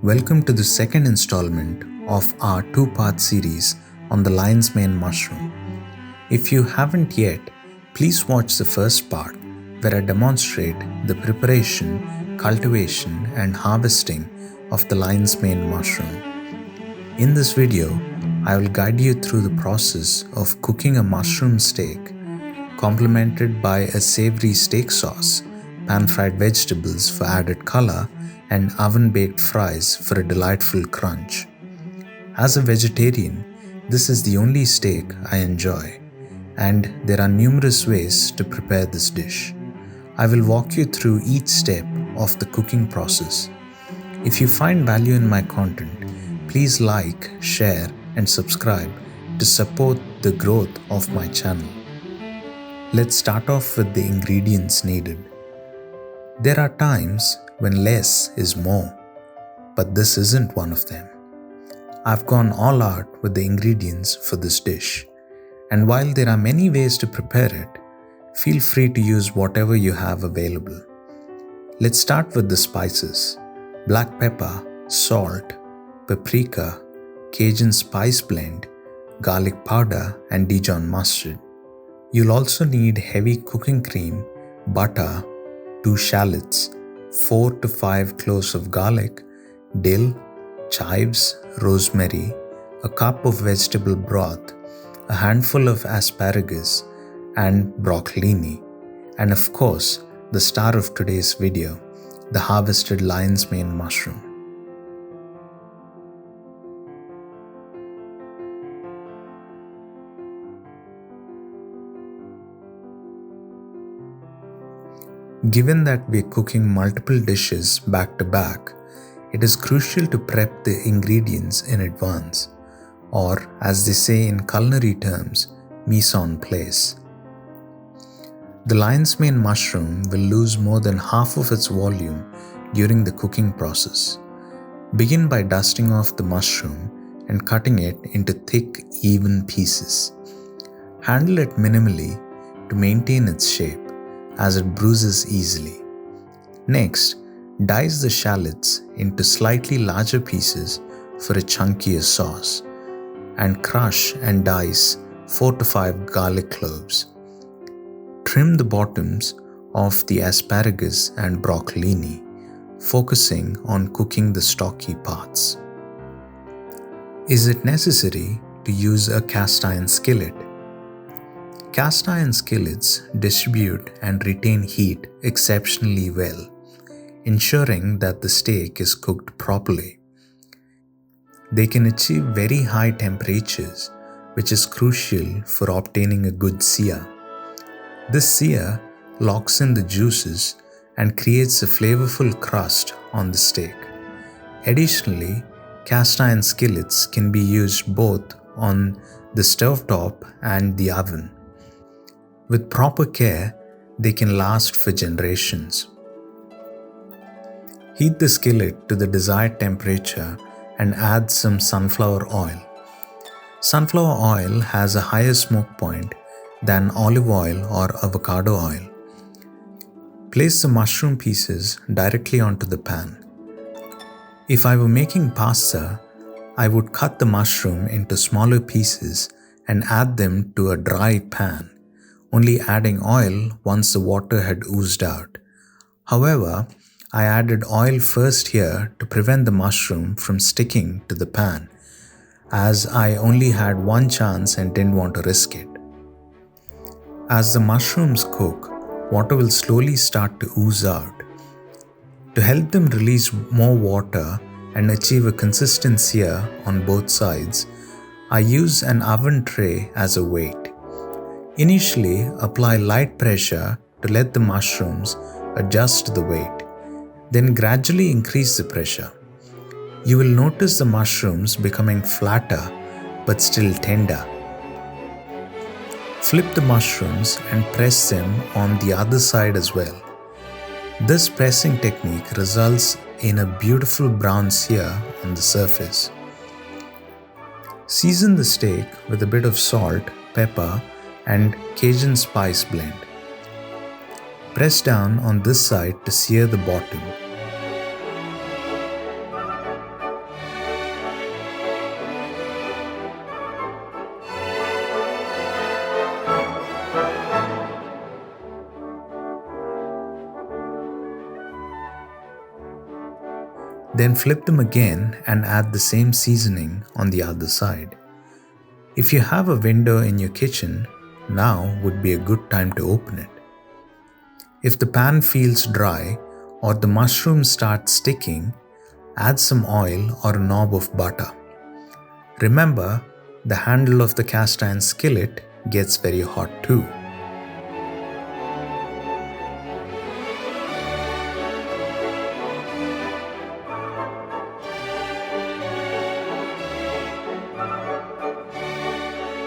Welcome to the second installment of our two-part series on the lion's mane mushroom. If you haven't yet, please watch the first part where I demonstrate the preparation, cultivation and harvesting of the lion's mane mushroom. In this video, I will guide you through the process of cooking a mushroom steak, complemented by a savory steak sauce, pan-fried vegetables for added color, and oven-baked fries for a delightful crunch. As a vegetarian, this is the only steak I enjoy, and there are numerous ways to prepare this dish. I will walk you through each step of the cooking process. If you find value in my content, please like, share, and subscribe to support the growth of my channel. Let's start off with the ingredients needed. There are times when less is more, but this isn't one of them. I've gone all out with the ingredients for this dish, and while there are many ways to prepare it, feel free to use whatever you have available. Let's start with the spices: black pepper, salt, paprika, Cajun spice blend, garlic powder, and Dijon mustard. You'll also need heavy cooking cream, butter, 2 shallots, 4 to 5 cloves of garlic, dill, chives, rosemary, a cup of vegetable broth, a handful of asparagus and broccolini, and of course, the star of today's video, the harvested lion's mane mushroom. Given that we're cooking multiple dishes back to back, it is crucial to prep the ingredients in advance, or as they say in culinary terms, mise en place. The lion's mane mushroom will lose more than half of its volume during the cooking process. Begin by dusting off the mushroom and cutting it into thick, even pieces. Handle it minimally to maintain its shape, as it bruises easily. Next, dice the shallots into slightly larger pieces for a chunkier sauce, and crush and dice 4 to 5 garlic cloves. Trim the bottoms of the asparagus and broccolini, focusing on cooking the stocky parts. Is it necessary to use a cast iron skillet? Cast iron skillets distribute and retain heat exceptionally well, ensuring that the steak is cooked properly. They can achieve very high temperatures, which is crucial for obtaining a good sear. This sear locks in the juices and creates a flavorful crust on the steak. Additionally, cast iron skillets can be used both on the stovetop and the oven. With proper care, they can last for generations. Heat the skillet to the desired temperature and add some sunflower oil. Sunflower oil has a higher smoke point than olive oil or avocado oil. Place the mushroom pieces directly onto the pan. If I were making pasta, I would cut the mushroom into smaller pieces and add them to a dry pan, only adding oil once the water had oozed out. However, I added oil first here to prevent the mushroom from sticking to the pan, as I only had one chance and didn't want to risk it. As the mushrooms cook, water will slowly start to ooze out. To help them release more water and achieve a consistent sear on both sides, I use an oven tray as a weight. Initially, apply light pressure to let the mushrooms adjust to the weight. Then gradually increase the pressure. You will notice the mushrooms becoming flatter but still tender. Flip the mushrooms and press them on the other side as well. This pressing technique results in a beautiful brown sear on the surface. Season the steak with a bit of salt, pepper, and Cajun spice blend. Press down on this side to sear the bottom. Then flip them again and add the same seasoning on the other side. If you have a window in your kitchen, now would be a good time to open it. If the pan feels dry or the mushrooms start sticking, add some oil or a knob of butter. Remember, the handle of the cast iron skillet gets very hot too.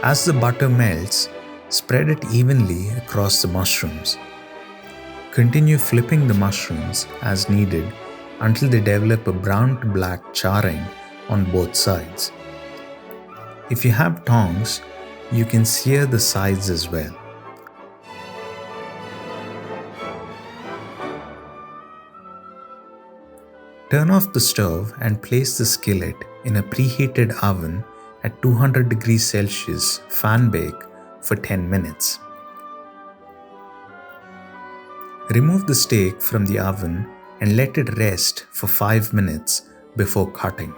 As the butter melts, spread it evenly across the mushrooms. Continue flipping the mushrooms as needed until they develop a brown to black charring on both sides. If you have tongs, you can sear the sides as well. Turn off the stove and place the skillet in a preheated oven at 200 degrees Celsius fan bake for 10 minutes. Remove the steak from the oven and let it rest for 5 minutes before cutting.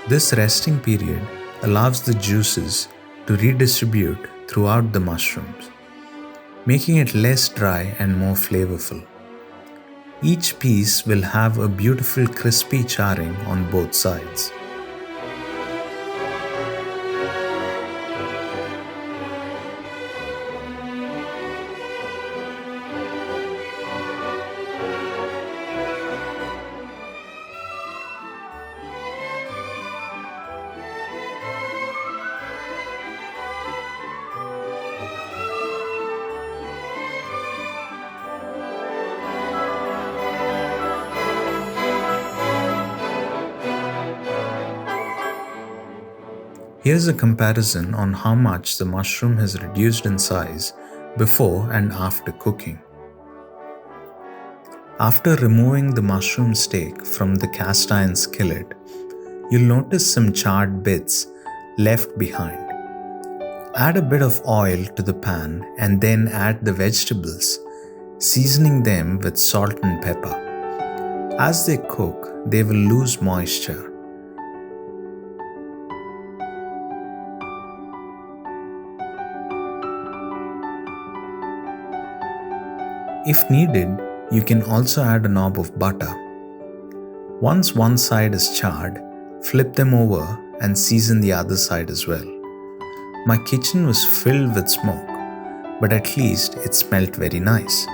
This resting period allows the juices to redistribute throughout the mushrooms, making it less dry and more flavorful. Each piece will have a beautiful crispy charring on both sides. Here's a comparison on how much the mushroom has reduced in size before and after cooking. After removing the mushroom steak from the cast iron skillet, you'll notice some charred bits left behind. Add a bit of oil to the pan and then add the vegetables, seasoning them with salt and pepper. As they cook, they will lose moisture. If needed, you can also add a knob of butter. Once one side is charred, flip them over and season the other side as well. My kitchen was filled with smoke, but at least it smelled very nice.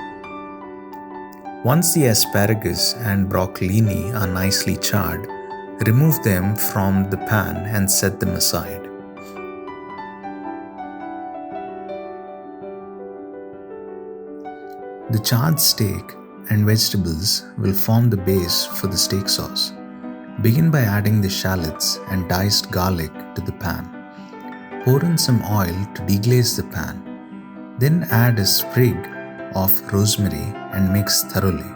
Once the asparagus and broccolini are nicely charred, remove them from the pan and set them aside. The charred steak and vegetables will form the base for the steak sauce. Begin by adding the shallots and diced garlic to the pan. Pour in some oil to deglaze the pan. Then add a sprig of rosemary and mix thoroughly.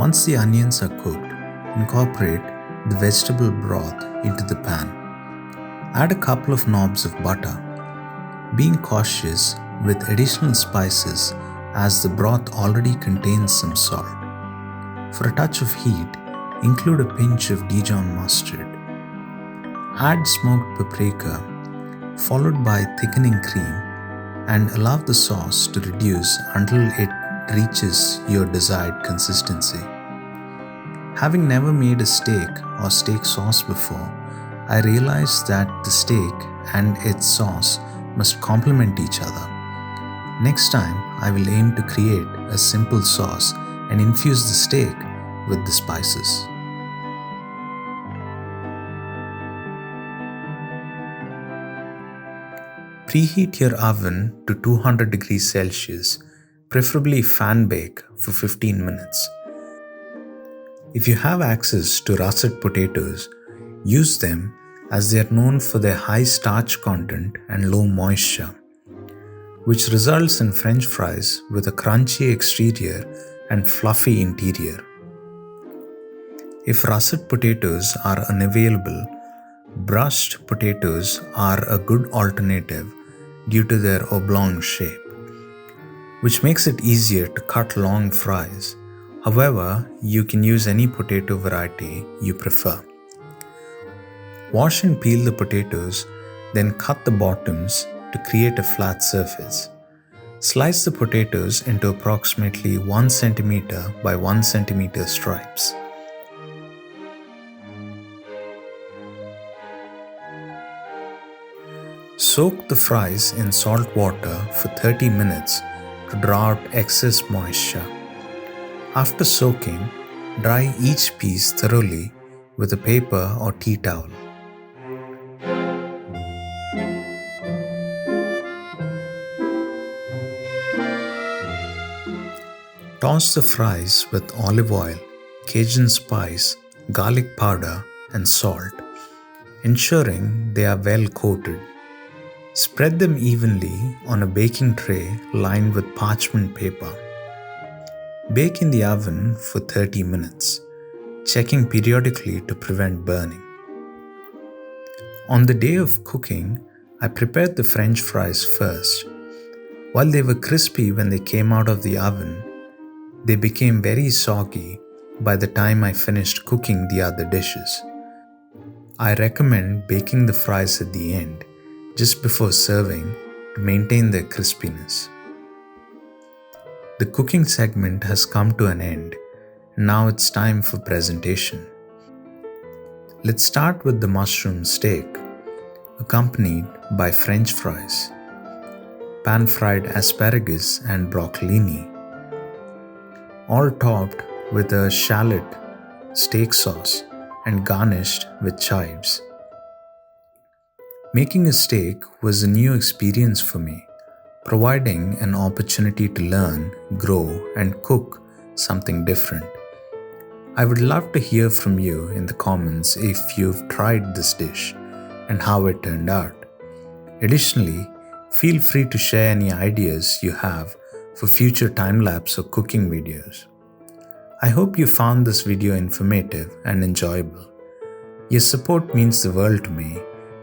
Once the onions are cooked, incorporate the vegetable broth into the pan. Add a couple of knobs of butter, being cautious with additional spices as the broth already contains some salt. For a touch of heat, include a pinch of Dijon mustard. Add smoked paprika, followed by thickening cream, and allow the sauce to reduce until it reaches your desired consistency. Having never made a steak or steak sauce before, I realized that the steak and its sauce must complement each other. Next time, I will aim to create a simple sauce and infuse the steak with the spices. Preheat your oven to 200 degrees Celsius preferably fan bake for 15 minutes. If you have access to russet potatoes, use them as they are known for their high starch content and low moisture, which results in French fries with a crunchy exterior and fluffy interior. If russet potatoes are unavailable, brushed potatoes are a good alternative due to their oblong shape, which makes it easier to cut long fries. However, you can use any potato variety you prefer. Wash and peel the potatoes, then cut the bottoms to create a flat surface. Slice the potatoes into approximately 1 cm by 1 cm stripes. Soak the fries in salt water for 30 minutes to draw out excess moisture. After soaking, dry each piece thoroughly with a paper or tea towel. Toss the fries with olive oil, Cajun spice, garlic powder, and salt, ensuring they are well coated. Spread them evenly on a baking tray lined with parchment paper. Bake in the oven for 30 minutes, checking periodically to prevent burning. On the day of cooking, I prepared the French fries first. While they were crispy when they came out of the oven, they became very soggy by the time I finished cooking the other dishes. I recommend baking the fries at the end, just before serving, to maintain their crispiness. The cooking segment has come to an end, and now it's time for presentation. Let's start with the mushroom steak, accompanied by French fries, pan-fried asparagus and broccolini, all topped with a shallot steak sauce and garnished with chives. Making a steak was a new experience for me, providing an opportunity to learn, grow, and cook something different. I would love to hear from you in the comments if you've tried this dish and how it turned out. Additionally, feel free to share any ideas you have for future time-lapse or cooking videos. I hope you found this video informative and enjoyable. Your support means the world to me,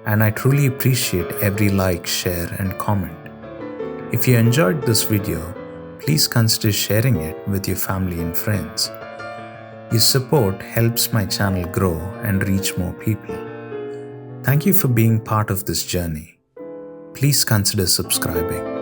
and I truly appreciate every like, share, and comment. If you enjoyed this video, please consider sharing it with your family and friends. Your support helps my channel grow and reach more people. Thank you for being part of this journey. Please consider subscribing.